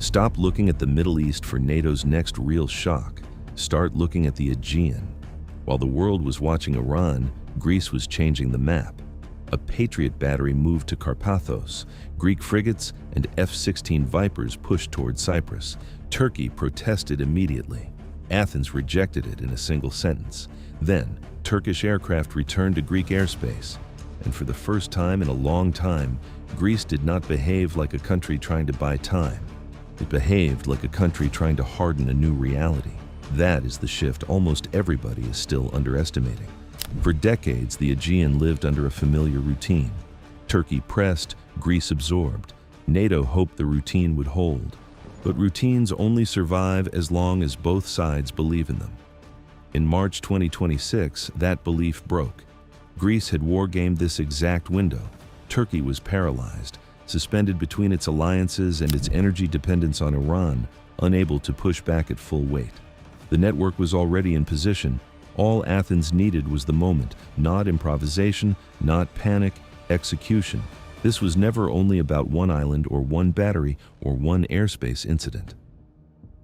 Stop looking at the Middle East for NATO's next real shock. Start looking at the Aegean. While the world was watching Iran, Greece was changing the map. A Patriot battery moved to Karpathos. Greek frigates and F-16 Vipers pushed toward Cyprus. Turkey protested immediately. Athens rejected it in a single sentence. Then, Turkish aircraft returned to Greek airspace. And for the first time in a long time, Greece did not behave like a country trying to buy time. It behaved like a country trying to harden a new reality. That is the shift almost everybody is still underestimating. For decades, the Aegean lived under a familiar routine. Turkey pressed, Greece absorbed. NATO hoped the routine would hold. But routines only survive as long as both sides believe in them. In March 2026, that belief broke. Greece had wargamed this exact window. Turkey was paralyzed, suspended between its alliances and its energy dependence on Iran, unable to push back at full weight. The network was already in position. All Athens needed was the moment, not improvisation, not panic, execution. This was never only about one island or one battery or one airspace incident.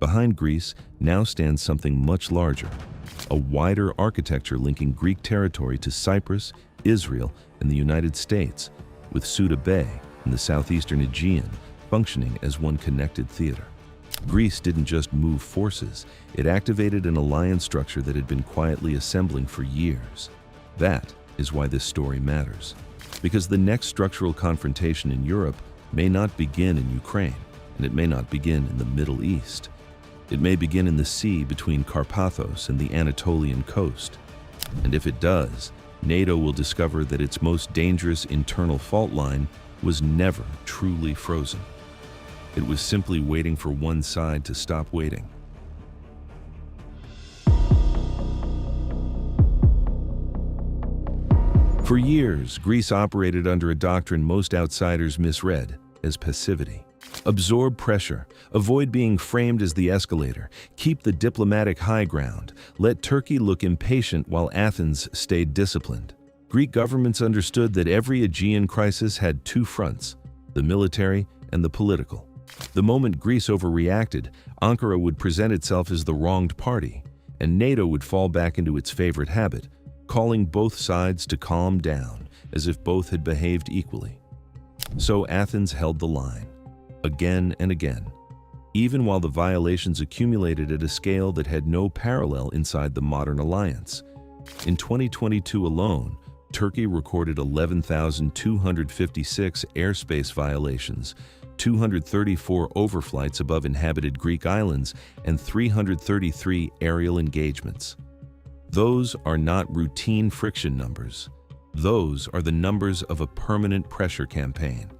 Behind Greece now stands something much larger, a wider architecture linking Greek territory to Cyprus, Israel, and the United States, with Suda Bay and the southeastern Aegean functioning as one connected theater. Greece didn't just move forces, it activated an alliance structure that had been quietly assembling for years. That is why this story matters. Because the next structural confrontation in Europe may not begin in Ukraine, and it may not begin in the Middle East. It may begin in the sea between Karpathos and the Anatolian coast. And if it does, NATO will discover that its most dangerous internal fault line was never truly frozen. It was simply waiting for one side to stop waiting. For years, Greece operated under a doctrine most outsiders misread as passivity. Absorb pressure, avoid being framed as the escalator, keep the diplomatic high ground, let Turkey look impatient while Athens stayed disciplined. Greek governments understood that every Aegean crisis had two fronts, the military and the political. The moment Greece overreacted, Ankara would present itself as the wronged party, and NATO would fall back into its favorite habit, calling both sides to calm down, as if both had behaved equally. So Athens held the line, again and again, even while the violations accumulated at a scale that had no parallel inside the modern alliance. In 2022 alone, Turkey recorded 11,256 airspace violations, 234 overflights above inhabited Greek islands, and 333 aerial engagements. Those are not routine friction numbers. Those are the numbers of a permanent pressure campaign.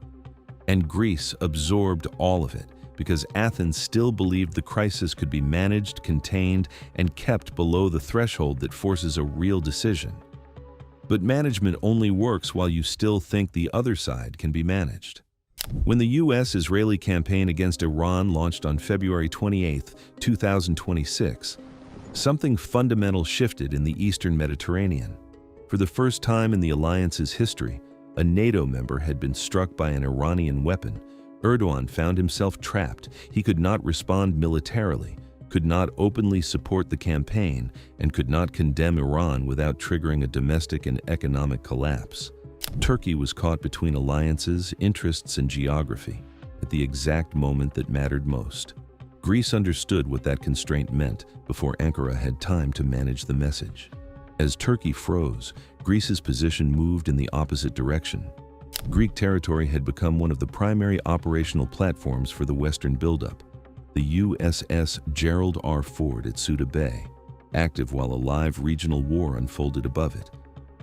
And Greece absorbed all of it because Athens still believed the crisis could be managed, contained, and kept below the threshold that forces a real decision. But management only works while you still think the other side can be managed. When the U.S.-Israeli campaign against Iran launched on February 28, 2026, something fundamental shifted in the Eastern Mediterranean. For the first time in the alliance's history, a NATO member had been struck by an Iranian weapon. Erdogan found himself trapped. He could not respond militarily, could not openly support the campaign, and could not condemn Iran without triggering a domestic and economic collapse. Turkey was caught between alliances, interests, and geography at the exact moment that mattered most. Greece understood what that constraint meant before Ankara had time to manage the message. As Turkey froze, Greece's position moved in the opposite direction. Greek territory had become one of the primary operational platforms for the Western buildup. The USS Gerald R. Ford at Suda Bay, active while a live regional war unfolded above it.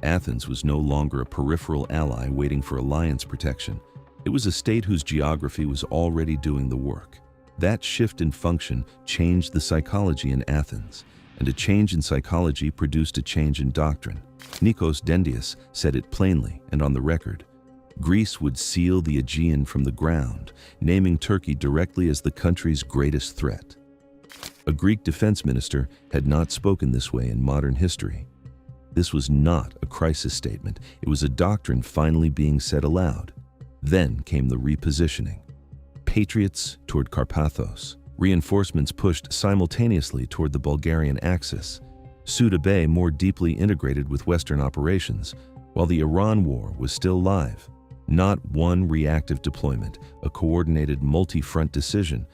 Athens was no longer a peripheral ally waiting for alliance protection. It was a state whose geography was already doing the work. That shift in function changed the psychology in Athens, and a change in psychology produced a change in doctrine. Nikos Dendias said it plainly and on the record. Greece would seal the Aegean from the ground, naming Turkey directly as the country's greatest threat. A Greek defense minister had not spoken this way in modern history. This was not a crisis statement, it was a doctrine finally being said aloud. Then came the repositioning. Patriots toward Karpathos. Reinforcements pushed simultaneously toward the Bulgarian axis. Suda Bay more deeply integrated with Western operations, while the Iran war was still live. Not one reactive deployment, a coordinated multi-front decision.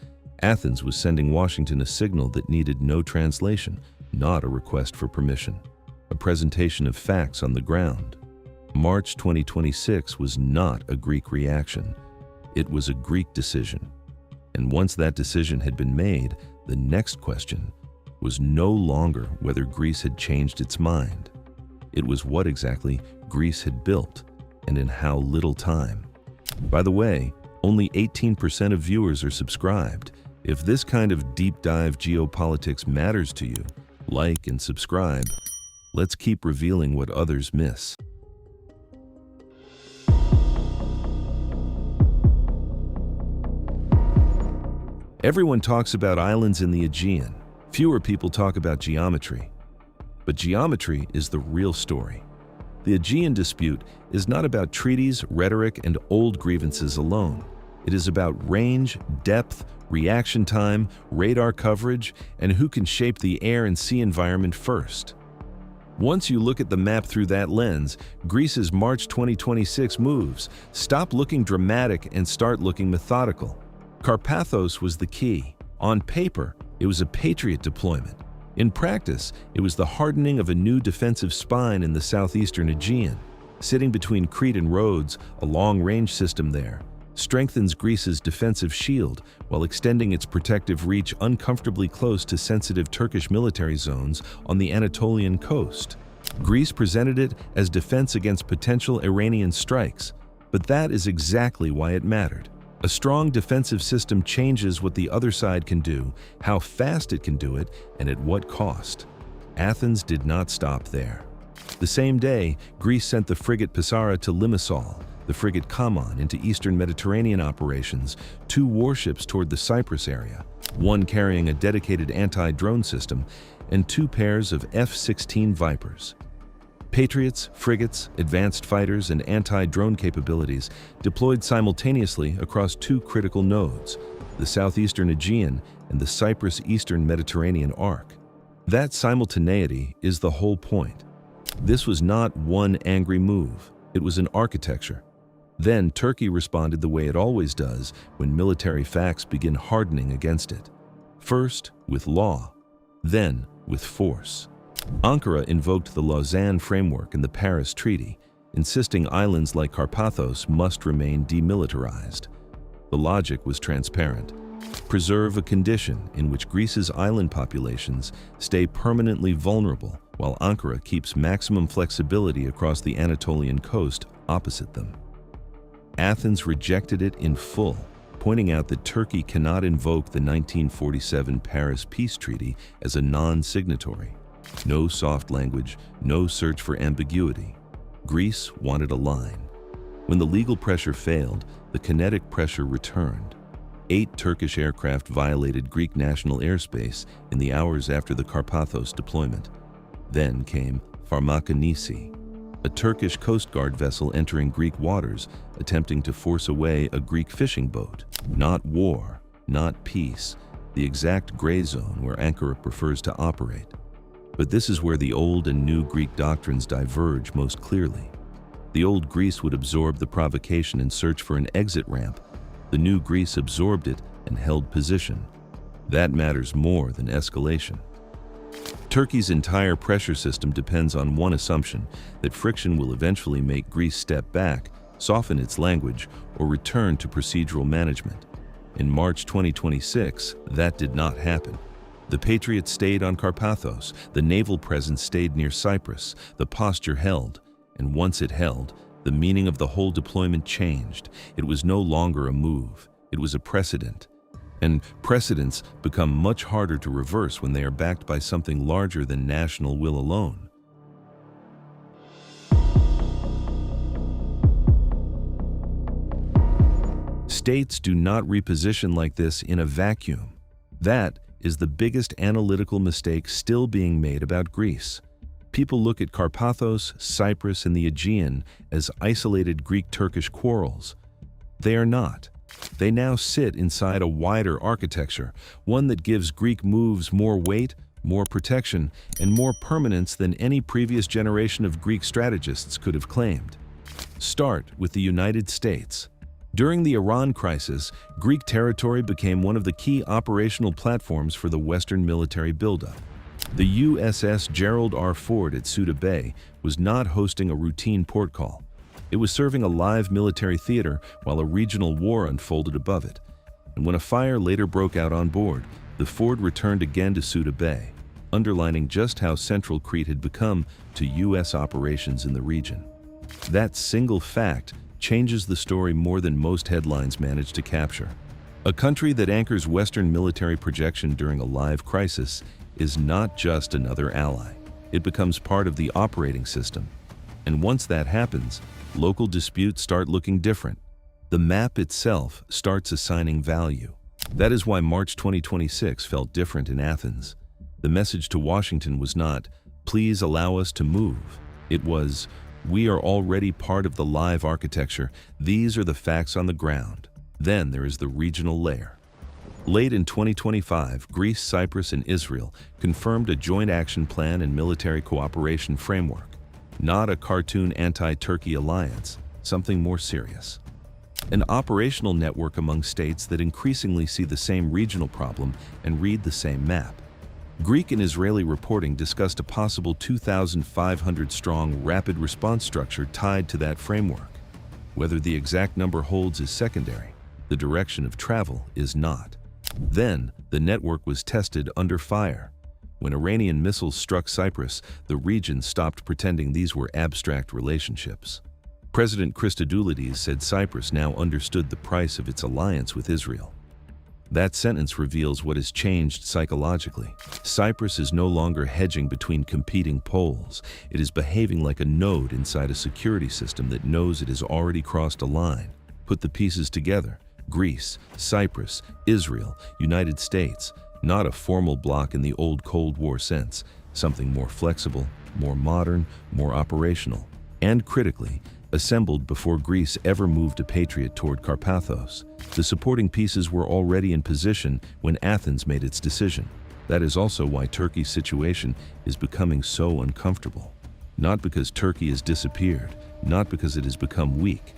Athens was sending Washington a signal that needed no translation, not a request for permission. A presentation of facts on the ground. March 2026 was not a Greek reaction. It was a Greek decision. And once that decision had been made, the next question was no longer whether Greece had changed its mind. It was what exactly Greece had built and in how little time. By the way, only 18% of viewers are subscribed. If this kind of deep dive geopolitics matters to you, like and subscribe. Let's keep revealing what others miss. Everyone talks about islands in the Aegean. Fewer people talk about geometry. But geometry is the real story. The Aegean dispute is not about treaties, rhetoric, and old grievances alone. It is about range, depth, reaction time, radar coverage, and who can shape the air and sea environment first. Once you look at the map through that lens, Greece's March 2026 moves stop looking dramatic and start looking methodical. Karpathos was the key. On paper, it was a Patriot deployment. In practice, it was the hardening of a new defensive spine in the southeastern Aegean. Sitting between Crete and Rhodes, a long-range system there strengthens Greece's defensive shield while extending its protective reach uncomfortably close to sensitive Turkish military zones on the Anatolian coast. Greece presented it as defense against potential Iranian strikes, but that is exactly why it mattered. A strong defensive system changes what the other side can do, how fast it can do it, and at what cost. Athens did not stop there. The same day, Greece sent the frigate Pissarra to Limassol, the frigate Kamon into eastern Mediterranean operations, 2 warships toward the Cyprus area, 1 carrying a dedicated anti-drone system, and 2 pairs of F-16 Vipers. Patriots, frigates, advanced fighters, and anti-drone capabilities deployed simultaneously across 2 critical nodes, the southeastern Aegean and the Cyprus-eastern Mediterranean arc. That simultaneity is the whole point. This was not one angry move, it was an architecture. Then Turkey responded the way it always does when military facts begin hardening against it. First, with law, then with force. Ankara invoked the Lausanne Framework and the Paris Treaty, insisting islands like Karpathos must remain demilitarized. The logic was transparent. Preserve a condition in which Greece's island populations stay permanently vulnerable while Ankara keeps maximum flexibility across the Anatolian coast opposite them. Athens rejected it in full, pointing out that Turkey cannot invoke the 1947 Paris Peace Treaty as a non-signatory. No soft language, no search for ambiguity. Greece wanted a line. When the legal pressure failed, the kinetic pressure returned. 8 Turkish aircraft violated Greek national airspace in the hours after the Karpathos deployment. Then came Pharmakonisi, a Turkish Coast Guard vessel entering Greek waters, attempting to force away a Greek fishing boat. Not war, not peace, the exact gray zone where Ankara prefers to operate. But this is where the old and new Greek doctrines diverge most clearly. The old Greece would absorb the provocation and search for an exit ramp. The new Greece absorbed it and held position. That matters more than escalation. Turkey's entire pressure system depends on one assumption, that friction will eventually make Greece step back, soften its language, or return to procedural management. In March 2026, that did not happen. The Patriots stayed on Karpathos, the naval presence stayed near Cyprus, the posture held, and once it held, the meaning of the whole deployment changed. It was no longer a move, it was a precedent. And precedents become much harder to reverse when they are backed by something larger than national will alone. States do not reposition like this in a vacuum. That is the biggest analytical mistake still being made about Greece. People look at Karpathos, Cyprus, and the Aegean as isolated Greek-Turkish quarrels. They are not. They now sit inside a wider architecture, one that gives Greek moves more weight, more protection, and more permanence than any previous generation of Greek strategists could have claimed. Start with the United States. During the Iran crisis, Greek territory became one of the key operational platforms for the Western military buildup. The USS Gerald R. Ford at Suda Bay was not hosting a routine port call. It was serving a live military theater while a regional war unfolded above it. And when a fire later broke out on board, the Ford returned again to Suda Bay, underlining just how central Crete had become to U.S. operations in the region. That single fact changes the story more than most headlines manage to capture. A country that anchors Western military projection during a live crisis is not just another ally. It becomes part of the operating system. And once that happens, local disputes start looking different. The map itself starts assigning value. That is why March 2026 felt different in Athens. The message to Washington was not, "Please allow us to move." It was, "We are already part of the live architecture. These are the facts on the ground." Then there is the regional layer. Late in 2025, Greece, Cyprus, and Israel confirmed a joint action plan and military cooperation framework. Not a cartoon anti-Turkey alliance, something more serious. An operational network among states that increasingly see the same regional problem and read the same map. Greek and Israeli reporting discussed a possible 2,500-strong rapid response structure tied to that framework. Whether the exact number holds is secondary. The direction of travel is not. Then, the network was tested under fire. When Iranian missiles struck Cyprus, the region stopped pretending these were abstract relationships. President Christodoulides said Cyprus now understood the price of its alliance with Israel. That sentence reveals what has changed psychologically. Cyprus is no longer hedging between competing poles. It is behaving like a node inside a security system that knows it has already crossed a line. Put the pieces together. Greece, Cyprus, Israel, United States. Not a formal bloc in the old Cold War sense. Something more flexible, more modern, more operational. And critically, assembled before Greece ever moved a Patriot toward Karpathos. The supporting pieces were already in position when Athens made its decision. That is also why Turkey's situation is becoming so uncomfortable. Not because Turkey has disappeared, not because it has become weak,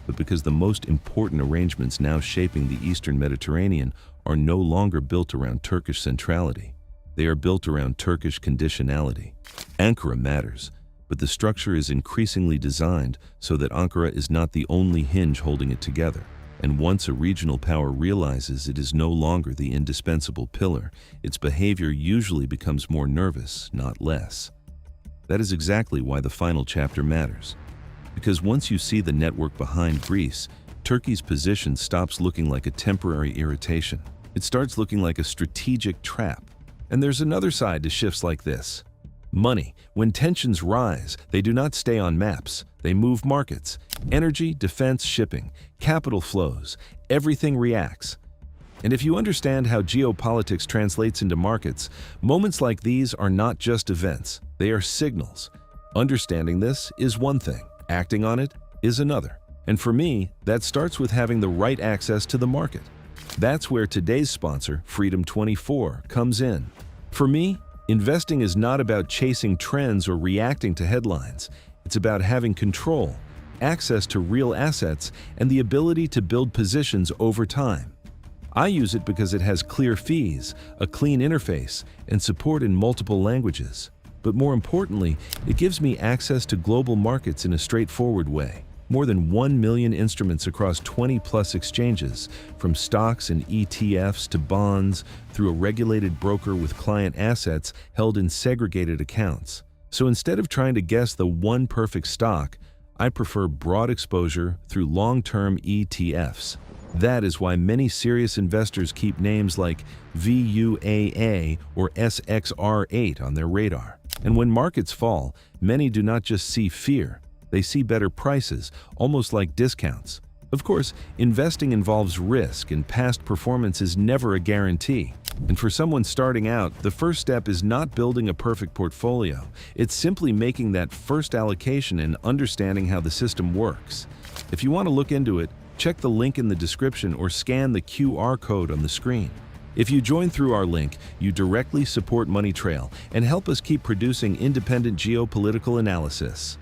but because the most important arrangements now shaping the Eastern Mediterranean are no longer built around Turkish centrality. They are built around Turkish conditionality. Ankara matters, but the structure is increasingly designed so that Ankara is not the only hinge holding it together. And once a regional power realizes it is no longer the indispensable pillar, its behavior usually becomes more nervous, not less. That is exactly why the final chapter matters. Because once you see the network behind Greece, Turkey's position stops looking like a temporary irritation. It starts looking like a strategic trap. And there's another side to shifts like this. Money. When tensions rise, they do not stay on maps. They move markets. Energy, defense, shipping, capital flows. Everything reacts. And if you understand how geopolitics translates into markets, moments like these are not just events. They are signals. Understanding this is one thing. Acting on it is another. And for me, that starts with having the right access to the market. That's where today's sponsor, Freedom24, comes in. For me, investing is not about chasing trends or reacting to headlines. It's about having control, access to real assets, and the ability to build positions over time. I use it because it has clear fees, a clean interface, and support in multiple languages. But more importantly, it gives me access to global markets in a straightforward way. More than 1 million instruments across 20+ exchanges, from stocks and ETFs to bonds, through a regulated broker with client assets held in segregated accounts. So instead of trying to guess the one perfect stock, I prefer broad exposure through long-term ETFs. That is why many serious investors keep names like VUAA or SXR8 on their radar. And when markets fall, many do not just see fear. They see better prices, almost like discounts. Of course, investing involves risk, and past performance is never a guarantee. And for someone starting out, the first step is not building a perfect portfolio. It's simply making that first allocation and understanding how the system works. If you want to look into it, Check the link in the description or scan the QR code on the screen. If you join through our link, you directly support Money Trail and help us keep producing independent geopolitical analysis.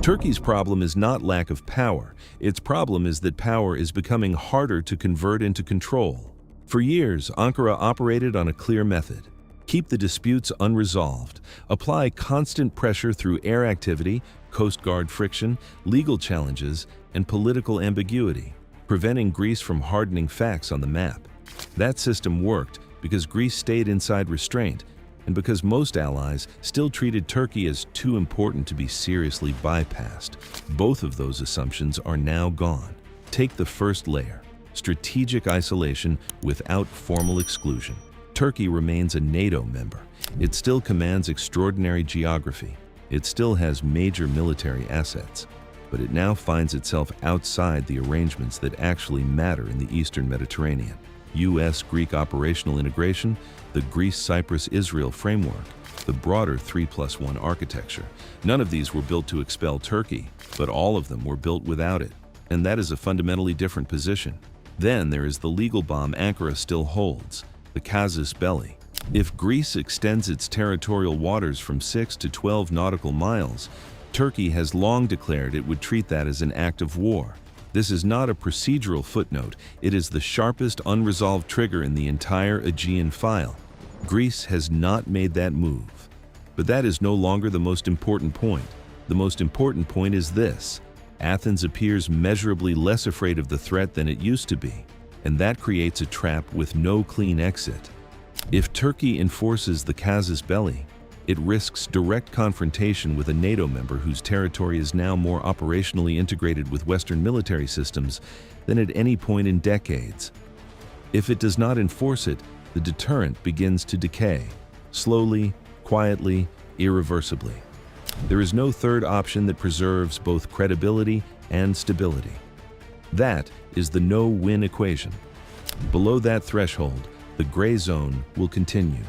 Turkey's problem is not lack of power. Its problem is that power is becoming harder to convert into control. For years, Ankara operated on a clear method. Keep the disputes unresolved. Apply constant pressure through air activity, Coast Guard friction, legal challenges, and political ambiguity, preventing Greece from hardening facts on the map. That system worked because Greece stayed inside restraint, and because most allies still treated Turkey as too important to be seriously bypassed. Both of those assumptions are now gone. Take the first layer, strategic isolation without formal exclusion. Turkey remains a NATO member. It still commands extraordinary geography. It still has major military assets. But it now finds itself outside the arrangements that actually matter in the Eastern Mediterranean. US-Greek operational integration, the Greece-Cyprus-Israel framework, the broader 3+1 architecture. None of these were built to expel Turkey, but all of them were built without it. And that is a fundamentally different position. Then there is the legal bomb Ankara still holds, the casus belli. If Greece extends its territorial waters from 6 to 12 nautical miles, Turkey has long declared it would treat that as an act of war. This is not a procedural footnote, it is the sharpest unresolved trigger in the entire Aegean file. Greece has not made that move. But that is no longer the most important point. The most important point is this: Athens appears measurably less afraid of the threat than it used to be, and that creates a trap with no clean exit. If Turkey enforces the casus belli, it risks direct confrontation with a NATO member whose territory is now more operationally integrated with Western military systems than at any point in decades. If it does not enforce it, the deterrent begins to decay, slowly, quietly, irreversibly. There is no third option that preserves both credibility and stability. That is the no-win equation. Below that threshold, the gray zone will continue.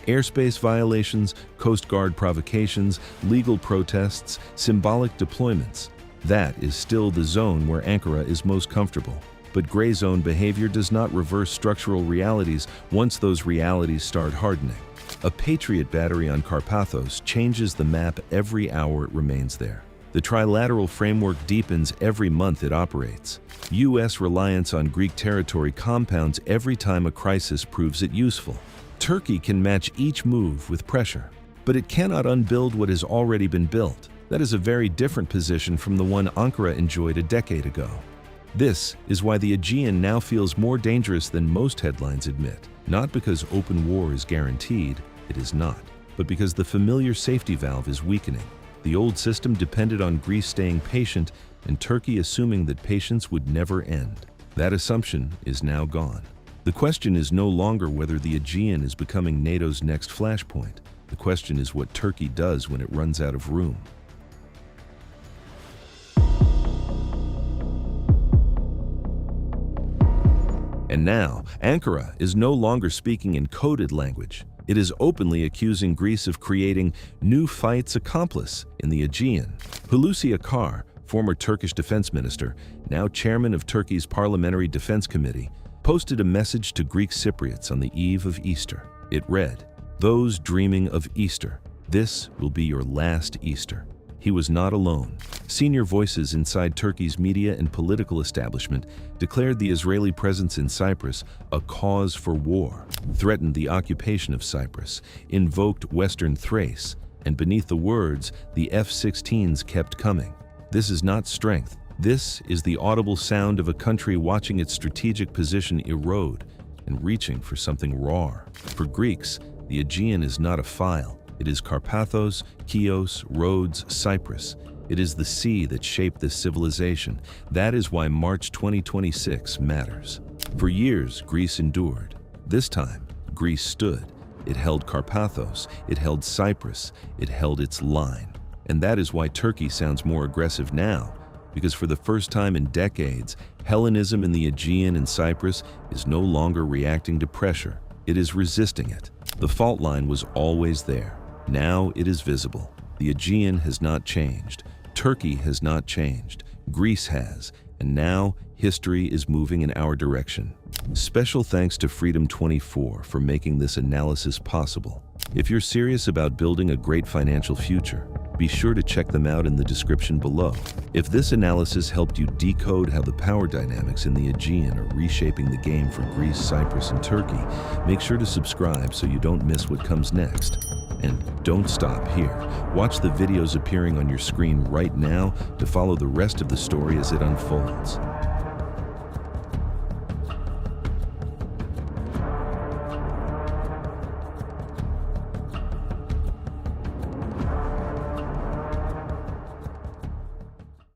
Airspace violations, Coast Guard provocations, legal protests, symbolic deployments. That is still the zone where Ankara is most comfortable. But gray zone behavior does not reverse structural realities once those realities start hardening. A Patriot battery on Karpathos changes the map every hour it remains there. The trilateral framework deepens every month it operates. US reliance on Greek territory compounds every time a crisis proves it useful. Turkey can match each move with pressure, but it cannot unbuild what has already been built. That is a very different position from the one Ankara enjoyed a decade ago. This is why the Aegean now feels more dangerous than most headlines admit. Not because open war is guaranteed, it is not, but because the familiar safety valve is weakening. The old system depended on Greece staying patient and Turkey assuming that patience would never end. That assumption is now gone. The question is no longer whether the Aegean is becoming NATO's next flashpoint. The question is what Turkey does when it runs out of room. And now, Ankara is no longer speaking in coded language. It is openly accusing Greece of creating new fights accomplice in the Aegean. Hulusi Akar, former Turkish defense minister, now chairman of Turkey's Parliamentary Defense Committee, posted a message to Greek Cypriots on the eve of Easter. It read, "Those dreaming of Easter, this will be your last Easter." He was not alone. Senior voices inside Turkey's media and political establishment declared the Israeli presence in Cyprus a cause for war, threatened the occupation of Cyprus, invoked Western Thrace, and beneath the words, the F-16s kept coming. This is not strength. This is the audible sound of a country watching its strategic position erode and reaching for something raw. For Greeks, the Aegean is not a file. It is Karpathos, Chios, Rhodes, Cyprus. It is the sea that shaped this civilization. That is why March 2026 matters. For years, Greece endured. This time, Greece stood. It held Karpathos, it held Cyprus, it held its line. And that is why Turkey sounds more aggressive now, because for the first time in decades, Hellenism in the Aegean and Cyprus is no longer reacting to pressure. It is resisting it. The fault line was always there. Now it is visible. The Aegean has not changed. Turkey has not changed. Greece has. And now, history is moving in our direction. Special thanks to Freedom24 for making this analysis possible. If you're serious about building a great financial future, be sure to check them out in the description below. If this analysis helped you decode how the power dynamics in the Aegean are reshaping the game for Greece, Cyprus, and Turkey, make sure to subscribe so you don't miss what comes next. And don't stop here. Watch the videos appearing on your screen right now to follow the rest of the story as it unfolds.